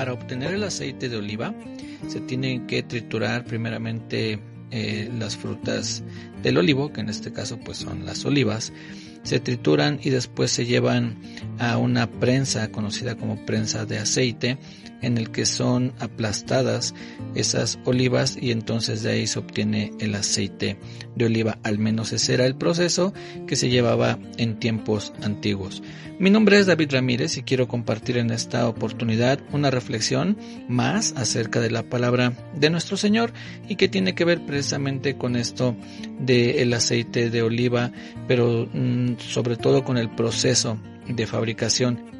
para obtener el aceite de oliva se tienen que triturar primeramente las frutas del olivo, que en este caso pues son las olivas. Se trituran y después se llevan a una prensa conocida como prensa de aceite, en el que son aplastadas esas olivas y entonces de ahí se obtiene el aceite de oliva. Al menos ese era el proceso que se llevaba en tiempos antiguos. Mi nombre es David Ramírez y quiero compartir en esta oportunidad una reflexión más acerca de la palabra de nuestro Señor y que tiene que ver precisamente con esto del aceite de oliva, pero sobre todo con el proceso de fabricación.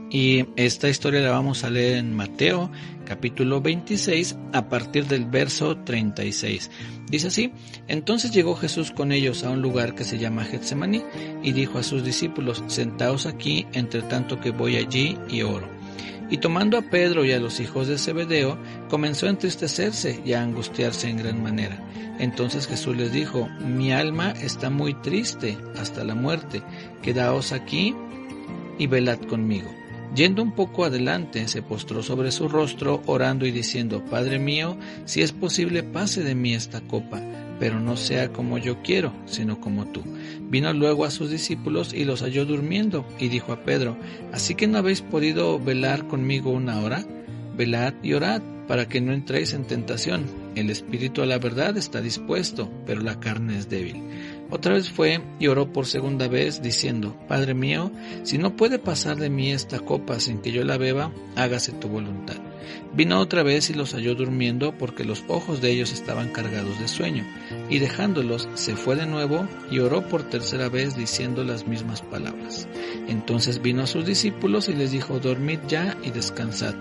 Y esta historia la vamos a leer en Mateo capítulo 26 a partir del verso 36. Dice así: Entonces llegó Jesús con ellos a un lugar que se llama Getsemaní y dijo a sus discípulos: Sentaos aquí entre tanto que voy allí y oro. Y tomando a Pedro y a los hijos de Zebedeo, comenzó a entristecerse y a angustiarse en gran manera. Entonces Jesús les dijo: Mi alma está muy triste hasta la muerte, quedaos aquí y velad conmigo. Yendo un poco adelante, se postró sobre su rostro, orando y diciendo: Padre mío, si es posible, pase de mí esta copa, pero no sea como yo quiero, sino como tú. Vino luego a sus discípulos y los halló durmiendo, y dijo a Pedro: ¿Así que no habéis podido velar conmigo una hora? Velad y orad, para que no entréis en tentación. El espíritu a la verdad está dispuesto, pero la carne es débil. Otra vez fue y oró por segunda vez, diciendo: Padre mío, si no puede pasar de mí esta copa sin que yo la beba, hágase tu voluntad. Vino otra vez y los halló durmiendo, porque los ojos de ellos estaban cargados de sueño. Y dejándolos, se fue de nuevo y oró por tercera vez, diciendo las mismas palabras. Entonces vino a sus discípulos y les dijo: Dormid ya y descansad.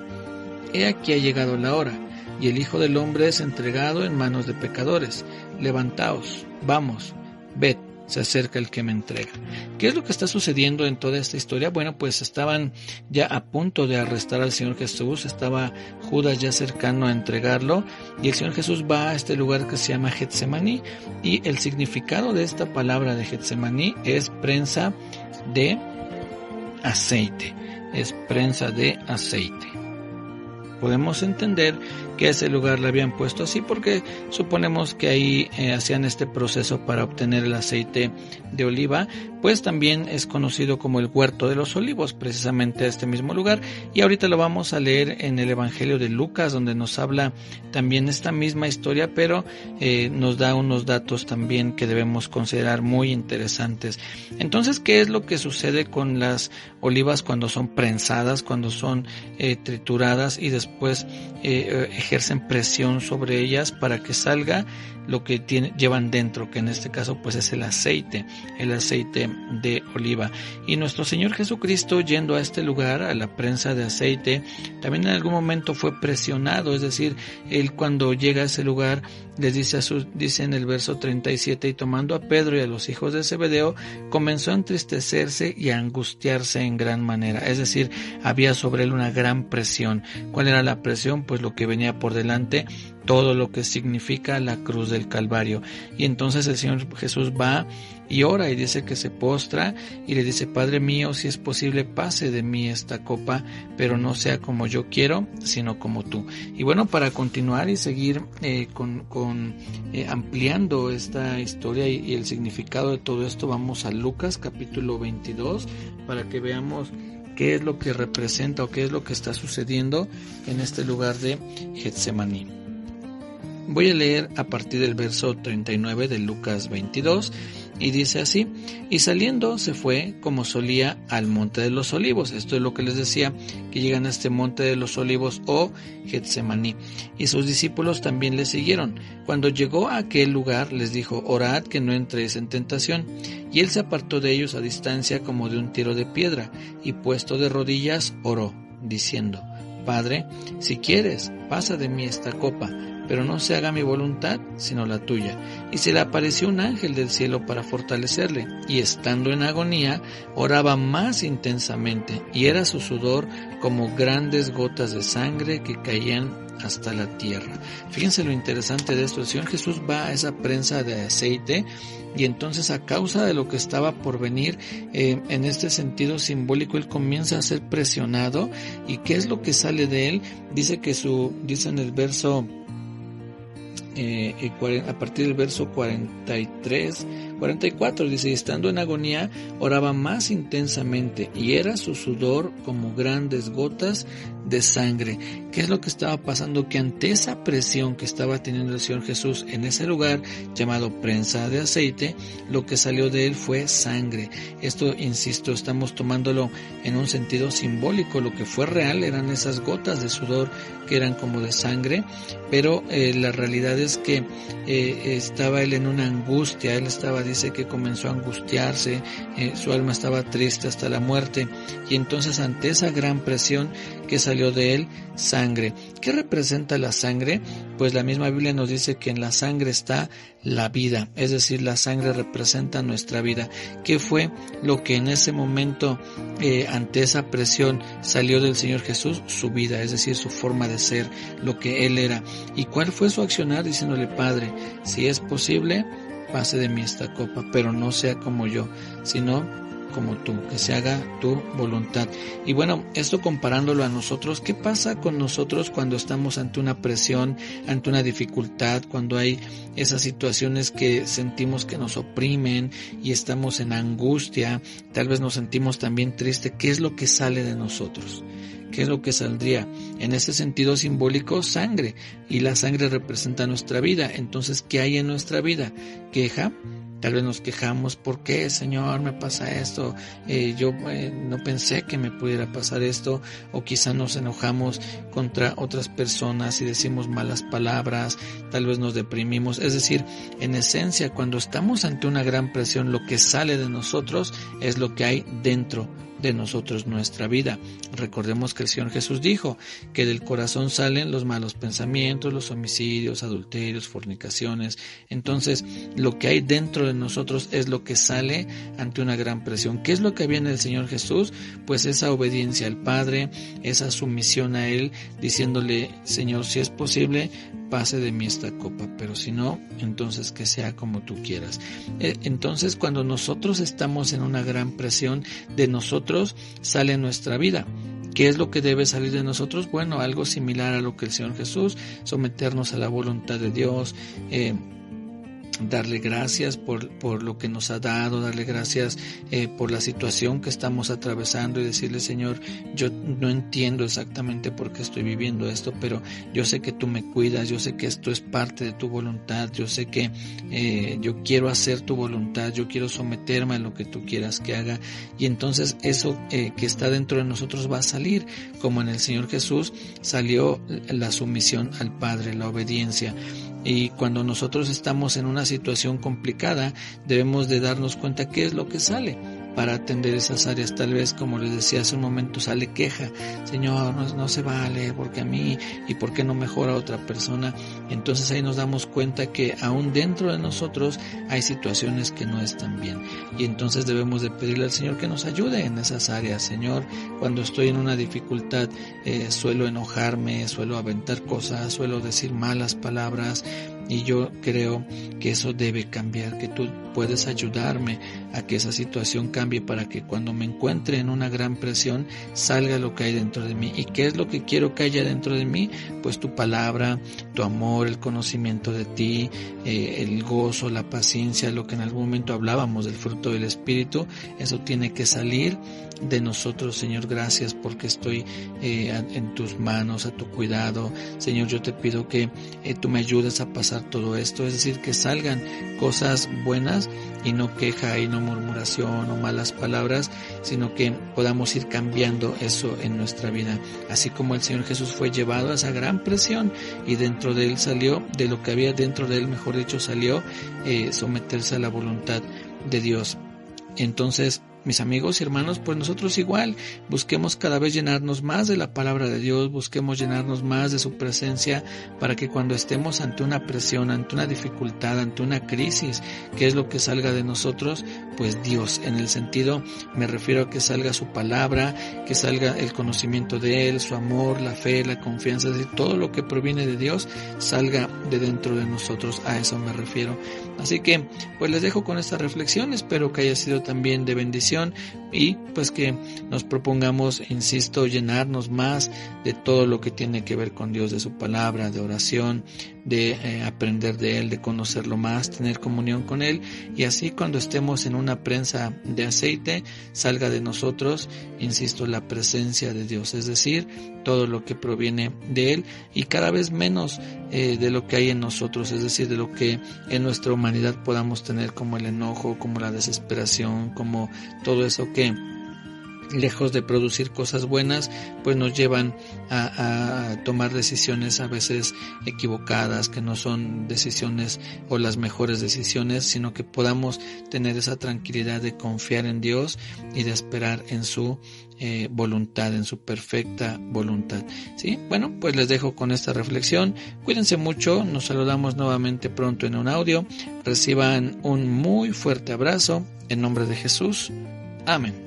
He aquí ha llegado la hora, y el Hijo del Hombre es entregado en manos de pecadores. Levantaos, vamos, ved, se acerca el que me entrega. ¿Qué es lo que está sucediendo en toda esta historia? Bueno, pues estaban ya a punto de arrestar al Señor Jesús, estaba Judas ya cercano a entregarlo, y el Señor Jesús va a este lugar que se llama Getsemaní, y el significado de esta palabra de Getsemaní es prensa de aceite, es prensa de aceite. Podemos entender que a ese lugar le habían puesto así porque suponemos que ahí hacían este proceso para obtener el aceite de oliva, pues también es conocido como el huerto de los olivos, precisamente este mismo lugar, y ahorita lo vamos a leer en el Evangelio de Lucas, donde nos habla también esta misma historia, pero nos da unos datos también que debemos considerar muy interesantes. Entonces, ¿qué es lo que sucede con las olivas cuando son prensadas, cuando son trituradas y después ejercen presión sobre ellas para que salga lo que llevan dentro, que en este caso pues es el aceite de oliva? Y nuestro Señor Jesucristo, yendo a este lugar, a la prensa de aceite, también en algún momento fue presionado, es decir, él cuando llega a ese lugar les dice en el verso 37: y tomando a Pedro y a los hijos de Zebedeo, comenzó a entristecerse y a angustiarse en gran manera. Es decir, había sobre él una gran presión. ¿Cuál era la presión? Pues lo que venía por delante, todo lo que significa la cruz del Calvario. Y entonces el Señor Jesús va y ora y dice que se postra y le dice: Padre mío, si es posible, pase de mí esta copa, pero no sea como yo quiero, sino como tú. Y bueno, para continuar y seguir ampliando esta historia y el significado de todo esto, vamos a Lucas capítulo 22 para que veamos qué es lo que representa o qué es lo que está sucediendo en este lugar de Getsemaní. Voy a leer a partir del verso 39 de Lucas 22 y dice así: y saliendo se fue como solía al monte de los olivos. Esto es lo que les decía, que llegan a este monte de los olivos o Getsemaní, y sus discípulos también le siguieron. Cuando llegó a aquel lugar les dijo: orad que no entréis en tentación. Y él se apartó de ellos a distancia como de un tiro de piedra, y puesto de rodillas oró, diciendo: Padre, si quieres, pasa de mí esta copa, pero no se haga mi voluntad, sino la tuya. Y se le apareció un ángel del cielo para fortalecerle, y estando en agonía, oraba más intensamente, y era su sudor como grandes gotas de sangre que caían hasta la tierra. Fíjense lo interesante de esto. El Señor Jesús va a esa prensa de aceite y entonces, a causa de lo que estaba por venir, en este sentido simbólico, Él comienza a ser presionado. ¿Y qué es lo que sale de Él? Dice en el verso a partir del verso 44 dice: y estando en agonía oraba más intensamente, y era su sudor como grandes gotas de sangre. ¿Qué es lo que estaba pasando? Que ante esa presión que estaba teniendo el Señor Jesús en ese lugar llamado prensa de aceite, lo que salió de él fue sangre. Esto, insisto, estamos tomándolo en un sentido simbólico. Lo que fue real eran esas gotas de sudor que eran como de sangre, pero la realidad es que estaba él en una angustia. Dice que comenzó a angustiarse, su alma estaba triste hasta la muerte, y entonces, ante esa gran presión, que salió de él sangre. ¿Qué representa la sangre? Pues la misma Biblia nos dice que en la sangre está la vida, es decir, la sangre representa nuestra vida. ¿Qué fue lo que en ese momento, ante esa presión, salió del Señor Jesús? Su vida, es decir, su forma de ser, lo que Él era. ¿Y cuál fue su accionar? Diciéndole: Padre, si es posible, pase de mí esta copa, pero no sea como yo, sino como tú, que se haga tu voluntad. Y bueno, esto comparándolo a nosotros, ¿qué pasa con nosotros cuando estamos ante una presión, ante una dificultad, cuando hay esas situaciones que sentimos que nos oprimen y estamos en angustia? Tal vez nos sentimos también tristes. ¿Qué es lo que sale de nosotros? ¿Qué es lo que saldría? En ese sentido simbólico, sangre, y la sangre representa nuestra vida. Entonces, ¿qué hay en nuestra vida? ¿Queja? Tal vez nos quejamos: ¿por qué, Señor, me pasa esto? Yo no pensé que me pudiera pasar esto. O quizá nos enojamos contra otras personas y decimos malas palabras, tal vez nos deprimimos. Es decir, en esencia, cuando estamos ante una gran presión, lo que sale de nosotros es lo que hay dentro de nosotros, nuestra vida. Recordemos que el Señor Jesús dijo que del corazón salen los malos pensamientos, los homicidios, adulterios, fornicaciones. Entonces, lo que hay dentro de nosotros es lo que sale ante una gran presión. ¿Qué es lo que había en el Señor Jesús? Pues esa obediencia al Padre, esa sumisión a Él, diciéndole: Señor, si es posible, pase de mí esta copa, pero si no, entonces que sea como tú quieras. Entonces, cuando nosotros estamos en una gran presión, de nosotros sale nuestra vida. ¿Qué es lo que debe salir de nosotros? Bueno, algo similar a lo que el Señor Jesús: someternos a la voluntad de Dios, darle gracias por lo que nos ha dado, darle gracias por la situación que estamos atravesando, y decirle: Señor, yo no entiendo exactamente por qué estoy viviendo esto, pero yo sé que tú me cuidas, yo sé que esto es parte de tu voluntad, yo sé que yo quiero hacer tu voluntad, yo quiero someterme a lo que tú quieras que haga. Y entonces eso que está dentro de nosotros va a salir, como en el Señor Jesús salió la sumisión al Padre, la obediencia. Y cuando nosotros estamos en una situación complicada, debemos de darnos cuenta qué es lo que sale para atender esas áreas. Tal vez, como les decía hace un momento, sale queja: Señor, no se vale, porque a mí, y por qué no mejora a otra persona. Entonces ahí nos damos cuenta que aún dentro de nosotros hay situaciones que no están bien, y entonces debemos de pedirle al Señor que nos ayude en esas áreas. Señor, cuando estoy en una dificultad, suelo enojarme, suelo aventar cosas, suelo decir malas palabras, y yo creo que eso debe cambiar, que tú puedes ayudarme a que esa situación cambie, para que cuando me encuentre en una gran presión salga lo que hay dentro de mí. ¿Y qué es lo que quiero que haya dentro de mí? Pues tu palabra, tu amor, el conocimiento de ti, el gozo, la paciencia, lo que en algún momento hablábamos del fruto del Espíritu. Eso tiene que salir de nosotros. Señor, gracias porque estoy en tus manos, a tu cuidado. Señor, yo te pido que tú me ayudes a pasar todo esto, es decir, que salgan cosas buenas y no queja y no murmuración o malas palabras, sino que podamos ir cambiando eso en nuestra vida. Así como el Señor Jesús fue llevado a esa gran presión y dentro de él salió, de lo que había dentro de él, mejor dicho, salió someterse a la voluntad de Dios. Entonces, mis amigos y hermanos, pues nosotros igual busquemos cada vez llenarnos más de la palabra de Dios, busquemos llenarnos más de su presencia para que cuando estemos ante una presión, ante una dificultad, ante una crisis, ¿qué es lo que salga de nosotros? Pues Dios, en el sentido, me refiero a que salga su palabra, que salga el conocimiento de Él, su amor, la fe, la confianza, es decir, todo lo que proviene de Dios salga de dentro de nosotros, a eso me refiero. Así que pues les dejo con esta reflexión, espero que haya sido también de bendición y pues que nos propongamos, insisto, llenarnos más de todo lo que tiene que ver con Dios, de su palabra, de oración, de aprender de Él, de conocerlo más, tener comunión con Él, y así cuando estemos en una prensa de aceite salga de nosotros, insisto, la presencia de Dios, es decir, todo lo que proviene de Él y cada vez menos de lo que hay en nosotros, es decir, de lo que en nuestra humanidad podamos tener, como el enojo, como la desesperación, como todo eso que lejos de producir cosas buenas, pues nos llevan a tomar decisiones a veces equivocadas, que no son decisiones o las mejores decisiones, sino que podamos tener esa tranquilidad de confiar en Dios y de esperar en su voluntad, en su perfecta voluntad. ¿Sí? Bueno, pues les dejo con esta reflexión. Cuídense mucho, nos saludamos nuevamente pronto en un audio. Reciban un muy fuerte abrazo en nombre de Jesús. Amén.